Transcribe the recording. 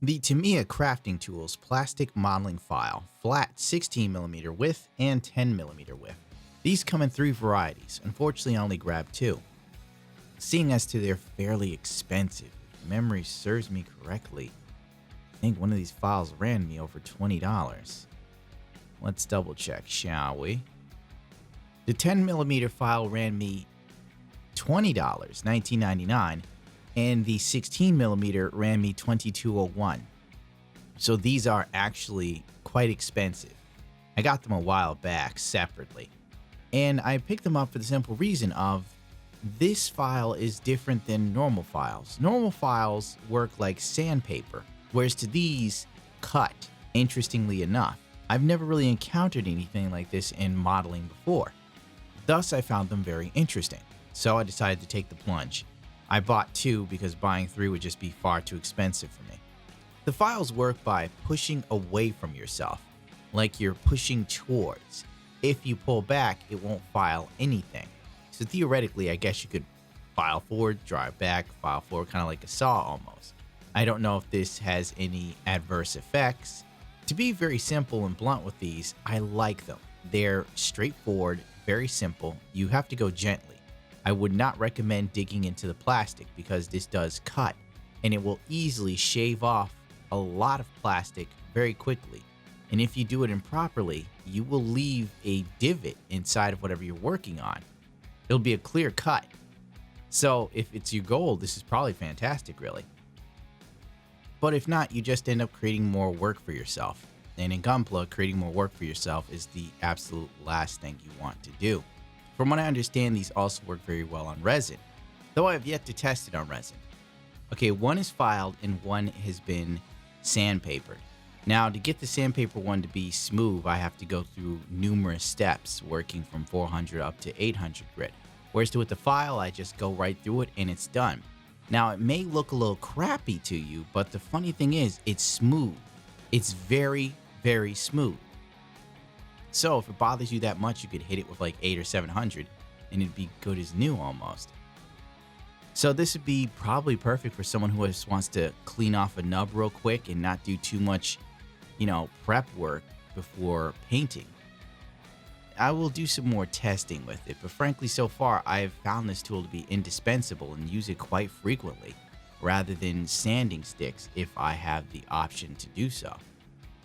The Tamiya Crafting Tools plastic modeling file, flat 16mm width and 10mm width. These come in 3 varieties. Unfortunately, I only grabbed 2. Seeing as to they're fairly expensive, if memory serves me correctly, I think one of these files ran me over $20. Let's double check, shall we? The 10mm file ran me $20, $19.99, and the 16mm ran me $22.01. So these are actually quite expensive. I got them a while back separately, and I picked them up for the simple reason of this file is different than normal files. Normal files work like sandpaper, whereas to these, cut. Interestingly enough, I've never really encountered anything like this in modeling before. Thus, I found them very interesting. So I decided to take the plunge. I bought 2 because buying 3 would just be far too expensive for me. The files work by pushing away from yourself, like you're pushing towards. If you pull back, it won't file anything. So theoretically, I guess you could file forward, drive back, file forward, kind of like a saw almost. I don't know if this has any adverse effects. To be very simple and blunt with these, I like them. They're straightforward, very simple. You have to go gently. I would not recommend digging into the plastic because this does cut, and it will easily shave off a lot of plastic very quickly. And if you do it improperly, you will leave a divot inside of whatever you're working on. It'll be a clear cut. So if it's your goal, this is probably fantastic, really. But if not, you just end up creating more work for yourself. And in Gunpla, creating more work for yourself is the absolute last thing you want to do. From what I understand, these also work very well on resin, though I have yet to test it on resin. Okay, one is filed and one has been sandpapered. Now, to get the sandpaper one to be smooth, I have to go through numerous steps, working from 400 up to 800 grit. Whereas with the file, I just go right through it and it's done. Now, it may look a little crappy to you, but the funny thing is, it's smooth. It's very, very smooth. So if it bothers you that much, you could hit it with like 800 or 700 and it'd be good as new almost. So this would be probably perfect for someone who just wants to clean off a nub real quick and not do too much, prep work before painting. I will do some more testing with it, but frankly, so far, I've found this tool to be indispensable and use it quite frequently, rather than sanding sticks if I have the option to do so.